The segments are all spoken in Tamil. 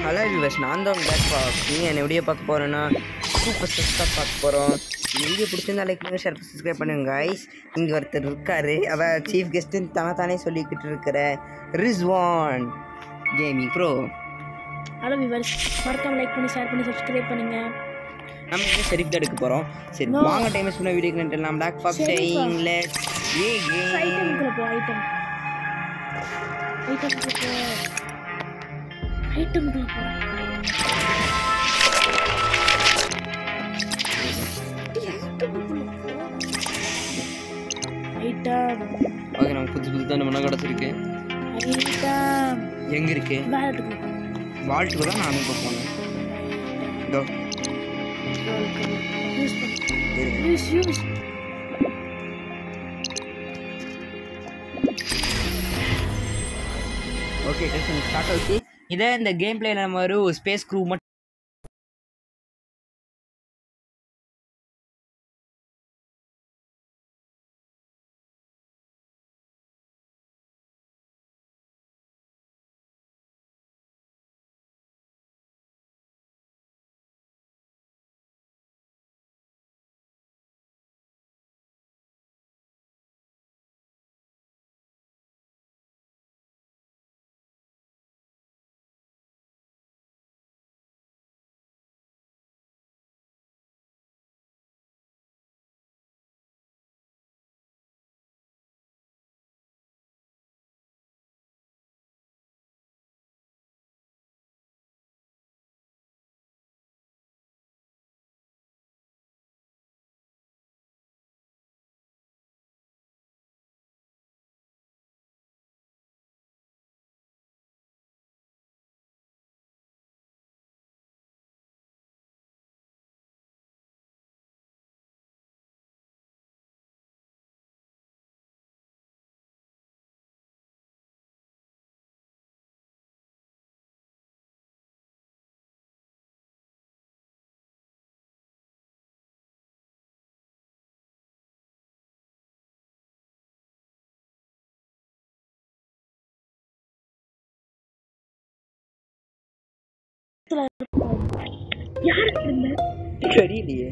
ஹலோ வியூவர்ஸ், நான் தான் பேக் பாக்ஸ். என்ன வீடியோ பார்க்க போகிறேன்னா சூப்பர் ஸ்டார் பார்க்க போகிறோம். இந்த வீடியோ பிடிச்சிருந்தா லைக் பண்ணுங்கள், ஷேர் சப்ஸ்கிரைப் பண்ணுங்க கைஸ். இங்கே ஒருத்தர் இருக்கார், அவள் சீஃப் கெஸ்ட்டுன்னு தானே சொல்லிக்கிட்டு இருக்கிற Rizwan gaming bro. Hello viewers, மறக்காம லைக் பண்ணி ஷேர் பண்ணி சப்ஸ்கிரைப் பண்ணுங்க. நம்ம இங்கே ஷெரீஃப் தான் எடுக்க போகிறோம். சரி வாங்க, டைம் வேஸ்ட் பண்ண வீடியோக்கு நன்றி. நான் black box saying let's play game. ஐட்டம்க்குள்ள போ. ஐட்டம்க்குள்ள போ. ஐட்டம். ஓகே, நம்ம புதுசு தான் நம்ம கிடச்சிருக்கு. ஐட்டம் எங்கே இருக்கு? வால்ட்டுக்கு தான் நான் இப்போ போனேன். இதோ யூஸ் ஓகே, ஸ்டார்ட் ஆச்சு. இதே இந்த கேம் பிளே நம்ம ஒரு ஸ்பேஸ் க்ரூ மட்டும் தெரியலையே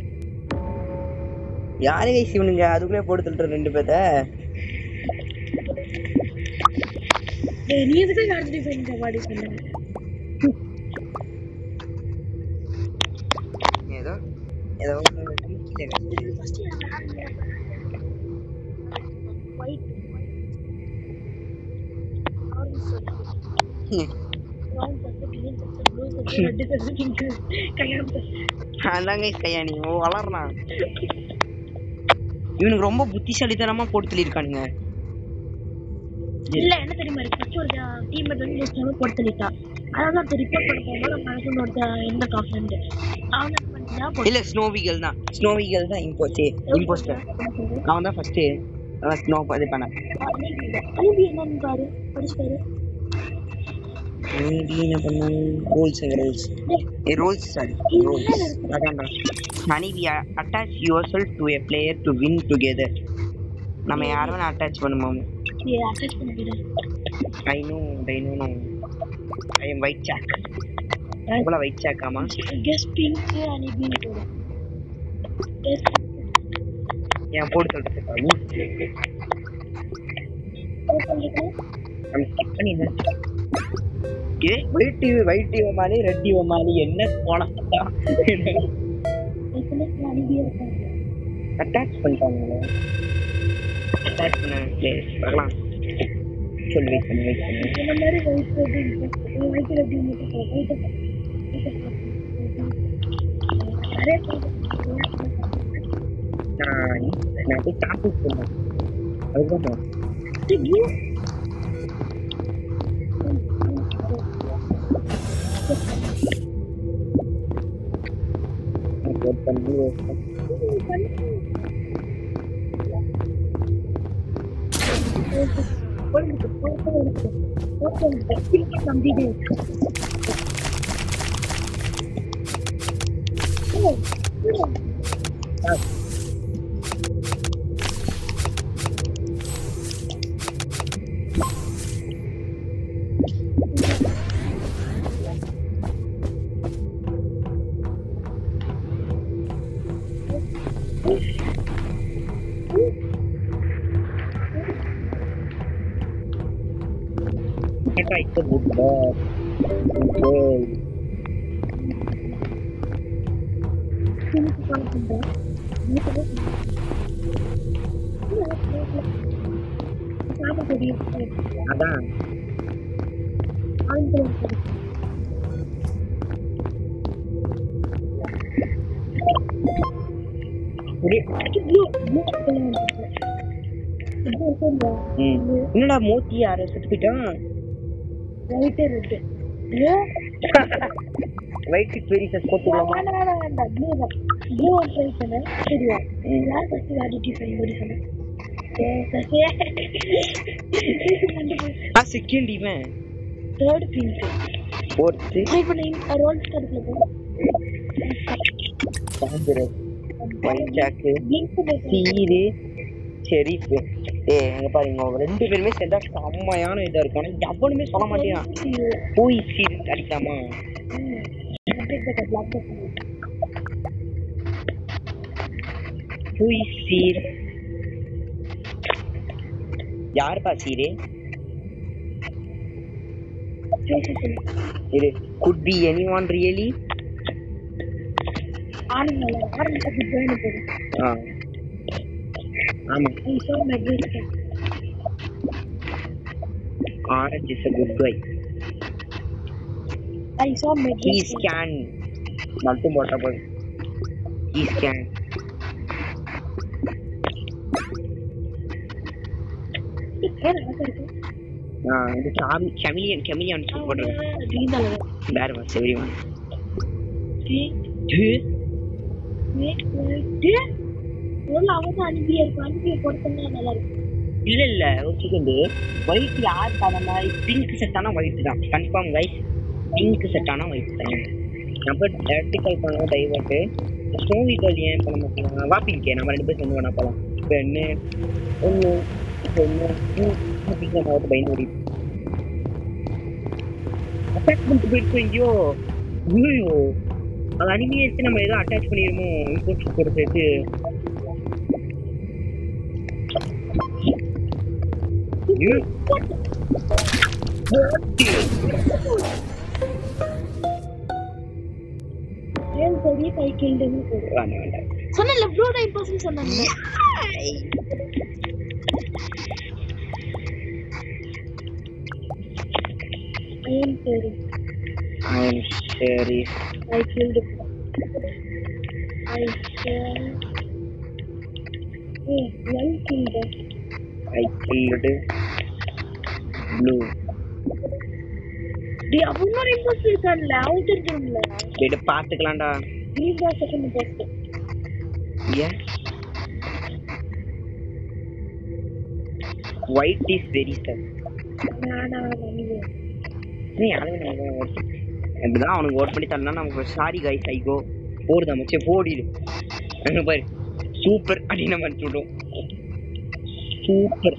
யாரு கைஸ் இவனுங்க. அதுக்குள்ளே போட்டு தள்ளுற ரெண்டு பேர்த்த. நீ எதுக்கு யார் டிஃபைன் பாடி சொன்ன? ஏதோ ஏதோ ஃபர்ஸ்ட் ஒயிட் அதாங்க கையாணி வளர்றான். இவனுக்கு ரொம்ப புத்திசாலித்தனமா போட்டு தள்ளியிருக்கானுங்க. இல்ல என்ன தெரியுமா இருக்கு, ஃபர்ஸ்ட் ஒரு டீம்மேட் வந்து லிஸ்ட்ல போட்டு தள்ளிட்டா. அதான் ரிப்போர்ட் பண்ண போகும்போது நம்ம மனசுல ஒருத்த எந்த காஃப்ரெண்ட் அவன் என்ன பண்ணிட்டா போட்டு. இல்ல ஸ்னோவிகல் தான் இம்போஸ்டர். அவன் தான் ஃபர்ஸ்ட் ஸ்னோ இது பண்ண. அலிபி என்னன்னு பாரு, படிச்சு பாரு. என்ன பண்ணும்? ரூல்ஸ் அதான்டா. ஹனிவி attach yourself to a player to win together. நம்ம யாரும் அட்டாச் பண்ணுவோம். அட்டாச் பண்ணிடு. I know I am white sock. அவ்வளோ ஒயிட் சாக். ஆமா, கெஸ் பிங்க் அலிபி போடு. கெஸ் ஏன் போட்டு சொல்றதுக்கா? நம்ம ஸ்கிப் பண்ணிடுறேன். ஒயிட் மாதிரி ரெட்டி மாதிரி என்ன போனோம் அட்டாச் பண்ணிட்டாங்க. அட்டாச் பண்ண பிளேஸ் வரலாம் சொல்லி வெயிட் பண்ணு. இந்த மாதிரி ஒயிட் ரெட்டி மட்டும் நான் போய் டாபிக் பண்ணேன். அதுதான் எனக்கு கால் பண்றேன் சாப்பிட தெரியும் அதான் என்னடா மோத்தி யார செத்துக்கிட்டான் வைட் பெரிய சஸ் போட்டுடலாமா செகண்ட் இவன் தேர்ட் பிங்க் ஃபோர்த் இப்போ நீங்க ரோல் ஸ்டார்ட்ல போ சாம்பிரஸ் ஒயிட் ஜாக்கு சீரு ஷெரீஃப் எங்க பாருங்க ரெண்டு பேருமே சேர்ந்தா செம்மையான இதா இருக்கும் ஆனா எவனுமே சொல்ல மாட்டேன் போய் சீரு அடிக்கலாமா போய் சீர் யாருப்பா சீரு இது could be anyone really ஆமா Orange is a good guy. I saw He can nothing what about he can இது chameleon போடுறது வேற வாஸ் எவ்ரிவன் இல்ல ஒரு செகண்ட் ஒயிட் யார் பாதமா பிங்க் செட் ஆனா ஒயிட் தான் கன்ஃபார்ம் கைஸ் பிங்க் செட் ஆனா ஒயிட் தான் நம்ம டெக்னிக்கல் பண்ண டைவர்ட் ஸ்டோரி கால் ஏன் பண்ண மாட்டேங்க வா பிங்கே நம்ம ரெண்டு பேரும் ஒண்ணு போலாம் இப்போ என்ன ஒண்ணு பிங்க நான் பயந்து அட்டாக் பண்ணிட்டு போயிட்டு ஐயோ அது அனிமே எடுத்து நம்ம ஏதோ அட்டாச் பண்ணிடுமோ இன்புட்ஸ் கொடுத்துட்டு சொன்னல ப்ரோ டைம் பாஸ் சொன்னாங்க I am sorry. I killed it. I killed. Hey, one killed it. I killed blue. The other imposter is louder than that. Wait, பாத்துக்கலாம்டா. Green was second imposter. Yeah. White is very tough. Nah. நீ யாரும் அப்படிதான் அவனுக்கு ஓட் பண்ணி தரலாம் நமக்கு சாரி கைஸ் ஐகோ போடுதா மச்சே போடிடு அங்க பாரு சூப்பர் அப்படின்னு நம்ம சொல்றோம் super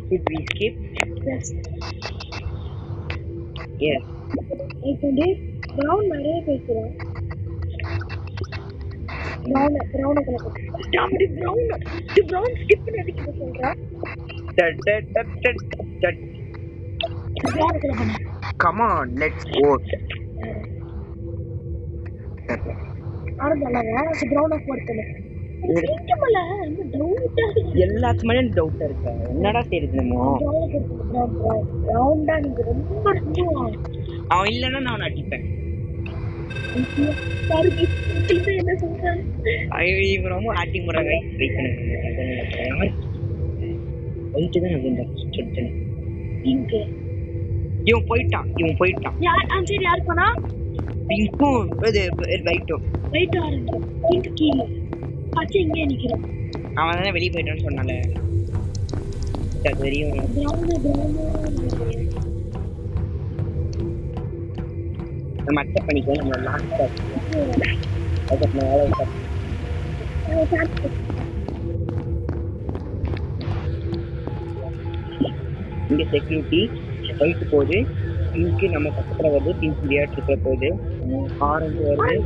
should we skip yes இப்போ brown நிறைய பேசுறோம் brown டாமடி brown skip பண்ணிட்டு சொல்றா Come on, let's vote. எல்லாத்துக்குமே டவுட் இருக்கு என்னடா செய்யுது நம்ம அவன் இல்லைன்னா நான் அடிப்பேன் இவங்க ரொம்ப ஆக்டிங் பண்றாங்க வெயிட் பண்ணுங்க போயிட்டு தான் இவன் போயிட்டான் யார் போனா பிங்கும் ரைட்டும் பிங்க் கீழே பச்சை இங்கே நிக்கிறேன் அவன் தானே வெளியே போயிட்டான்னு சொன்னால தெரியும் நம்ம அக்செப்ட் பண்ணிக்கோ நம்ம லாஸ்ட் இங்கே செக்யூரிட்டி ஒயிட் போகுது பிங்க்கு நம்ம பக்கத்தில் வருது பிங்க் விளையாட்டு இருக்கிற போகுது ஆரஞ்சு வருது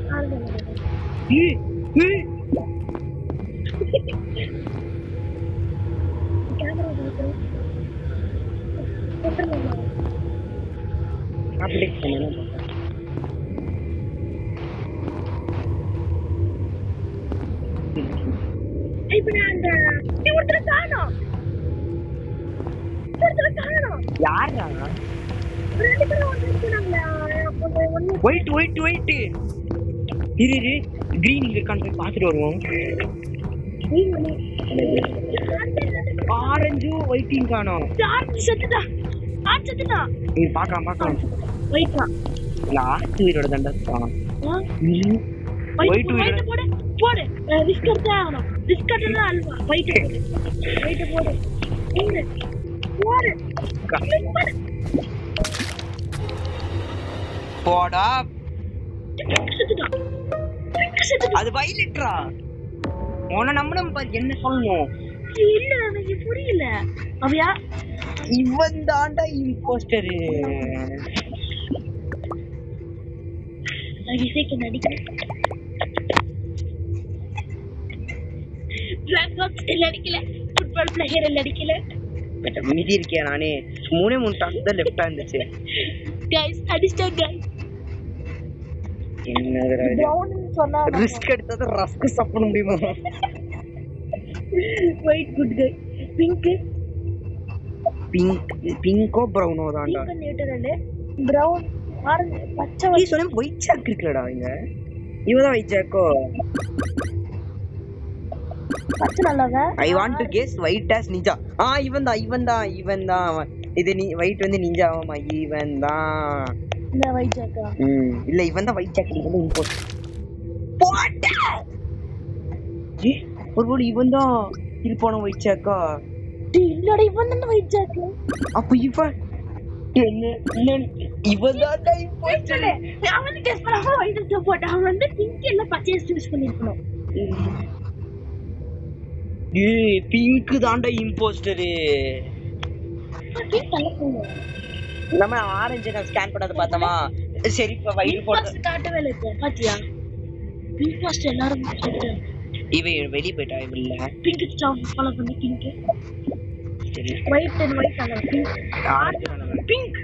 கொண்டுறலாம். அப்டேட் பண்ணனும். இப்போ நான் அந்த ஒருத்தர காணோம். யாரா? ரெண்டு பேரும் வந்துட்டாங்களா? வெயிட். இரு. கிரீன் இங்க இருக்கான்னு பாத்துட்டு வருவோம். ஆரஞ்சு ஒயிட்டிங் காணோம். ஆரஞ்சு செத்துட்டா. நீ பார்க்கலாம். வெயிட்லா. லாஸ்ட் வீரோட தண்டா. வெயிட் போடு. ரிஸ்க் எடுத்தா ஆகணும். ரிஸ்க் எடுத்தா அல்வா. வெயிட் போடு. இங்க போடு. போடா. செத்துட்டா. அது வயலட்ரா. உன்னை நம்பணும் என்ன சொல்லணும்? இல்ல எனக்கு புரியல. அவையா இவன் தாண்டா இம்போஸ்டர். விஜய்க்கு நடிக்கிறேன். பிளாக் பாக்ஸ் நடிக்கல. ஃபுட்பால் பிளேயர் நடிக்கல. மீதி இருக்கே நானே 3 டாஸ் தான் லெஃப்டா இருந்துச்சு. गाइस அடிஸ்டர் गाइस. என்னடா இது? பிரவுன் சொன்னா ரிஸ்க் எடுத்தத ரஸ்க் சாப்பிட முடியுமா? Wait good guy. பிங்கோ பிரவுனோ தான்டா. பிங்க் நியூட்ரல் பிரவுன் ஆரஞ்சு பச்சை. நீ சொன்ன ஒயிட் ஜாக் இருக்குடா இங்க. இவதான் ஒயிட் ஜாக்கோ. பச்சை நல்லதா? I want to guess white as ninja. இவன் தான். இது நீ ஒயிட் வந்து ninja ஆமா இவன் தான். இந்த ஒயிட் ஜாக்கா? இல்ல இவன் தான் ஒயிட் ஜாக் வந்து இம்போர்ட். போடா. ஒருவேளை இவன் தான் இருப்பான ஒயிட் ஜாக்கா? இல்லடா இவன் தான் ஒயிட் ஜாக். அப்ப இவன் இவன் தான் இம்போஸ்டர். அவன் கெஸ் பண்ணாம ஒயிட் ஜாக் போட்டான். அவன் வந்து பிங்க் இல்ல பச்சை யூஸ் பண்ணிருக்கணும். பிங்க் தாண்டா இம்போஸ்டர். நம்ம ஆரஞ்சு நான் ஸ்கேன் பண்ணாத பார்த்தமா. சரி இப்ப வைட் போட்டு காட்டவே இல்ல. பாத்தியா இம்போஸ்டர் எல்லாரும் இவன் வெளிய போய்ட்டா. இல்ல பிங்க் ஸ்டாப் ஃபாலோ பண்ணி பிங்க். சரி white and white colour pink.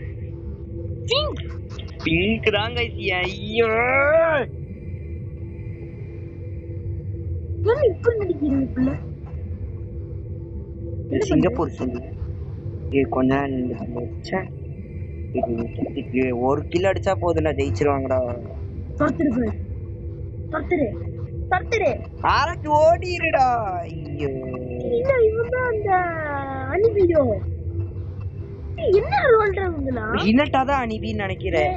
Pink தாங்க. ஐயோ என்ன இப்படி நடிக்கிறீங்க புள்ள? சிங்கப்பூர் சொல்லு. கொஞ்ச ஒரு கிலோ அடிச்சா போதும்டா ஜெயிச்சிருவாங்கடா. தர்த்தரு ஆரஞ்சு ஓடிடுடா. ஐயோ இல்ல இவன்தான் அந்த அனிபியோ. என்ன ரோல்றவங்களா? இன்னட்டா தான் அனிபின்னு நினைக்கிறேன்.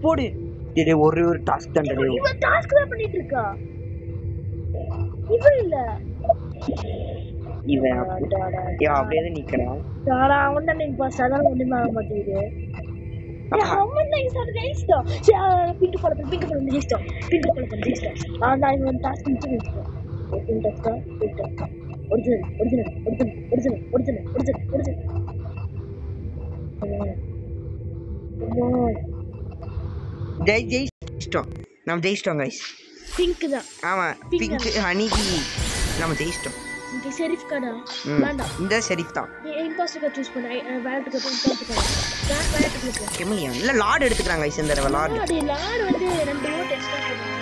போடு. டேய் ஒரு டாஸ்க் தான்டா. இவன் டாஸ்க் தான் பண்ணிட்டு இருக்கா. இவன் இல்ல இவன் அப்படியே நிக்கிறான். அவன் தான் பாஸ். அதான் ஒண்ணுமே ஆக மாட்டேங்குது. அவன் தான் இன்ஸ்டா ஜெயிஸ்டா. பிங்க் கலர் ஜெயிஸ்டா. ஆனா இவன் டாஸ்க் முடிச்சிருக்கான். ஒரிஜினல். ஜெயிச்சிட்டோம். நம்ம ஜெயிச்சிட்டோம் गाइस. பிங்க் தான். ஆமா பிங்க் ஹனிபி நம்ம ஜெயிச்சிட்டோம். இந்த ஷெரீஃப் கடா வேண்டாம். இந்த ஷெரீஃப் தான். இம்போஸ்டர் சூஸ் பண்ண. வேலட் கட்ட இம்போஸ்டர். நான் வேலட் கட்ட. கெமிலியா இல்ல லார்ட் எடுத்துக்கறாங்க गाइस. இந்த தடவை லார்ட் வந்து 2 ஓட் எக்ஸ்ட்ரா போடுறாங்க.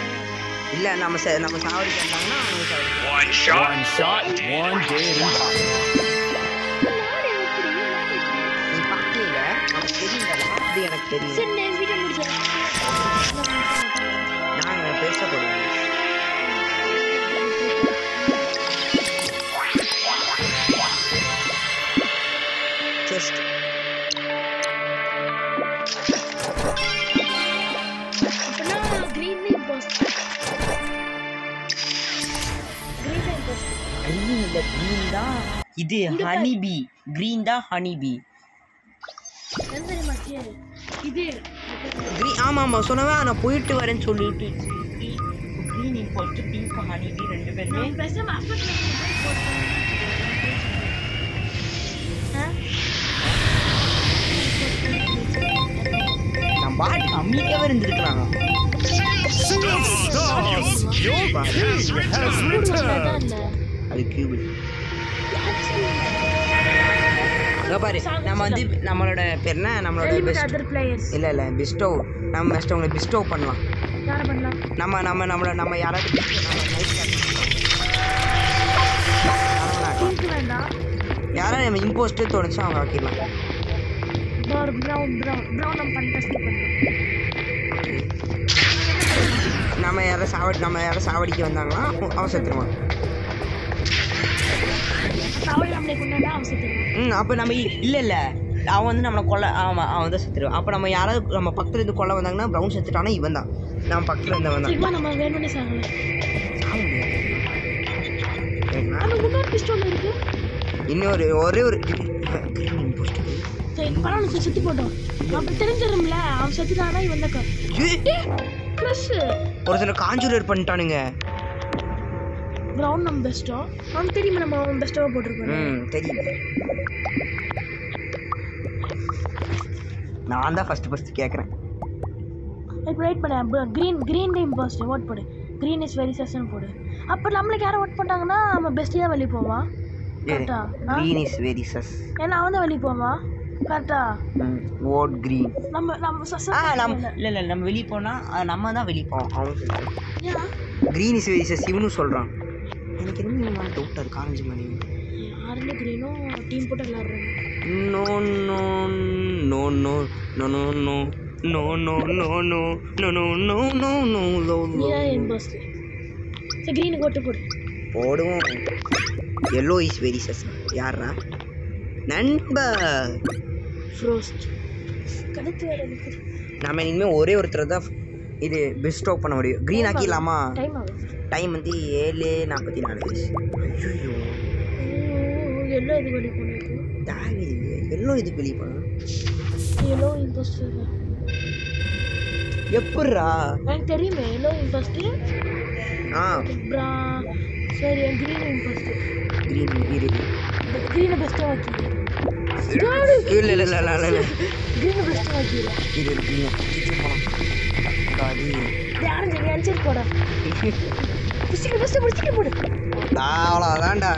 இல்ல நம்ம சாவடி பண்ணாங்கன்னா one shot one dead. நீ பாக்கல எனக்கு தெரியல. அது எனக்கு தெரியும். சரி நான் வீடியோ முடிச்சேன். நான் பேச போறேன். ஜஸ்ட் அப்பனா கிரீன் இம்போஸ்டர். கிரீன் தான் இது ஹனிபி. கிரீன் தான் ஹனிபி. என்ன மாத்தியே இது ஆமா சொன்னவன் நான் போயிட்டு வரேன்னு சொல்லிட்டு கிரீன் இம்போஸ்டர் பிங்க் ஹனிபி ரெண்டு பேருமே பேசாம அஃபெக்ட் போடுறேன். நம்ம பாட்டு அமைதியாவே இருந்திருக்கலாம். அது கியூப் இங்க பாரு நம்ம வந்து நம்மளோட பேர் என்ன நம்மளோட பெஸ்ட் அதர் பிளேயர்ஸ் இல்ல பெஸ்டோ நம்ம பெஸ்ட் உங்களை பெஸ்டோ பண்ணலாம் யார பண்ணலாம் நம்ம யாராவது டீமுக்கு வேண்டாம் யாராவது நம்ம இம்போஸ்டே தோணுச்சு அவங்க ஆக்கிடலாம் ஒரு பிரவுன் நம்ம கண்டெஸ்ட் பண்ணலாம் நம்ம யாரை சாவடிக்க வந்தாங்கன்னா அவன் செத்துருவான் சாவடி நம்மளை கொண்டாண்டா அவன் செத்துருவான் அப்போ நம்ம இல்லை அவன் வந்து நம்மளை கொல்ல அவன் வந்து செத்துருவான் அப்போ நம்ம யாராவது நம்ம பக்கத்தில் இருந்து கொல்ல வந்தாங்கன்னா ப்ரௌன் செத்துட்டானா இவன் தான் நம்ம பக்கத்தில் இருந்தவன் தான் நம்ம வேணும்னே சாகல சாக முடியாது அந்த இன்னொரு பிஸ்டல் இருக்கு இன்னொரு ஒரே ஒரு சரி பரவாயில்ல செத்து போட்டோம் அப்படி தெரிஞ்சிரும்ல அவன் செத்துட்டானா இவன் தான் க்ரஷ் ஒருத்தனை கான்ஜுரேட் பண்ணிட்டானுங்க பிரவுன் நம்ம பெஸ்ட்டோ அவன் தெரியுமா நம்ம அவன் பெஸ்ட்டாக போட்டிருக்கோம் தெரியும் நான் தான் ஃபர்ஸ்ட் கேட்குறேன் இப்போ வெயிட் பண்ண க்ரீன் டைம் ஃபர்ஸ்ட் ஓட் போடு க்ரீன் இஸ் வெரி செஷன் போடு அப்போ நம்மளுக்கு யாரை ஓட் பண்ணிட்டாங்கன்னா நம்ம பெஸ்ட்டு தான் வெளியே போவான் கரெக்டா க்ரீன் இஸ் வெரி சஸ் ஏன்னா அவன் தான் வெளியே போவான் கரெக்டா ஓட் க்ரீன் நம்ம சஸ் இல்லை நம்ம வெளியே போனால் நம்ம தான் வெளியே போவோம் அவன் ஏன் க்ரீன் இஸ் வெரி சஸ் இவனும் சொல்கிறான் எனக்கு என்ன டவுட்டாக இருக்கு ஆரஞ்சு மணி ஆரஞ்சு க்ரீனும் டீம் போட்டு விளாட்றாங்க No no no no no no no no no no no no no no no no no நீதான் என் பாஸ் சரி க்ரீனுக்கு ஓட்டு போடு போடுவோம் yellow is very sus யாரா நண்பர் ஃப்ரோஸ்ட் கடுத்து வேற இருக்கு நாம இனிமேல் ஒரே ஒருத்தர் தான் இது பெஸ்ட் பண்ண முடியும் க்ரீன் ஆக்கிடலாமா டைம் ஆகும் டைம் வந்து 7:44 ஐயோ எல்லோ இது வெளியே போனது எல்லோ இது வெளியே போனா எல்லோ இம்போஸ்டர் எப்பட்றா எனக்கு தெரியுமே எல்லோ இம்போஸ்டர் பிரா சரி க்ரீன் இம்போஸ்டர் க்ரீனை பெஸ்ட்டாக வைக்கிறேன் இல்லை க்ரீனை பெஸ்ட்டாக வைக்கிறேன் ஆரஞ்சு நீ அனுப்பிச்சு போட பெஸ்ட்டு போடு அவ்வளோதான்டா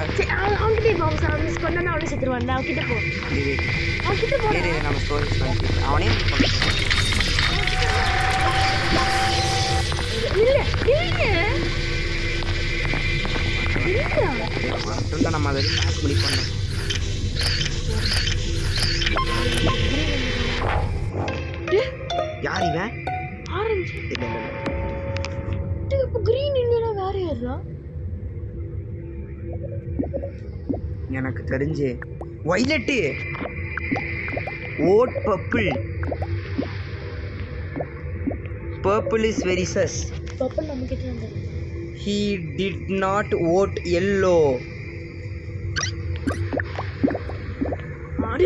அவன்கிட்ட இப்போ அவன் மிஸ் பண்ணா அவனே செத்துருவான் அவன்கிட்ட போ அவன்கிட்ட போ நம்ம ஸ்டோரிஸ் அவனே மட்டும்தான் நம்ம அதை மேட்ச் முடி பண்ணோம் யார் இவன் ஆரஞ்சு இப்போ க்ரீன் இல்லைன்னா வேற யாரா எனக்கு தெரிஞ்சு வைலட்டு ஓட் purple is very sus purple நம்ம கிட்ட இருந்தா he did not vote yellow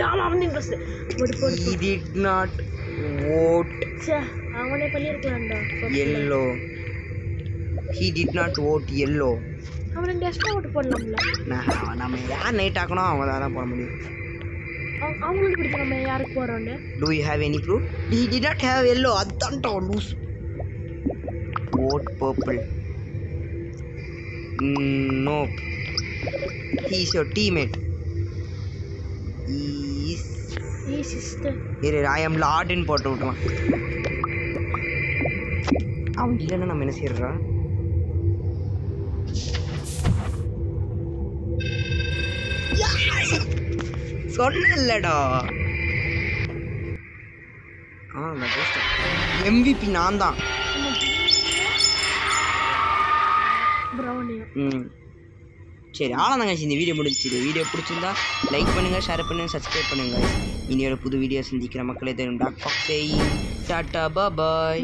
ஆமா அவனே பஸ் போடு he did not vote சே அவனே பண்ணிருக்கலாம்டா yellow he did not vote yellow அவன் டெஸ்ட் ஓட்டு போடலாம்ல நம்ம யார் நைட் ஆக்கணும் அவங்க தான் போட முடியும் அவங்களுக்கு பிடிச்ச நம்ம யாருக்கு போறோம்னு do you have any proof he did not have yellow அதான்டா loose vote purple nope he is your teammate he sister I am lord in போட்டு விட்டுலாம் அவன் இல்லைன்னா நம்ம என்ன செய்யறா சொன்னல்லடா MVP நான் தான் சரி ஆளாதாங்க இந்த வீடியோ முடிஞ்சிது வீடியோ பிடிச்சிருந்தா லைக் பண்ணுங்கள் ஷேர் பண்ணுங்கள் சப்ஸ்கிரைப் பண்ணுங்கள் இனியோட புது வீடியோ சந்திக்கிற மக்களே தெரியும் டாக் பாக்ஸை டாட்டா பாய்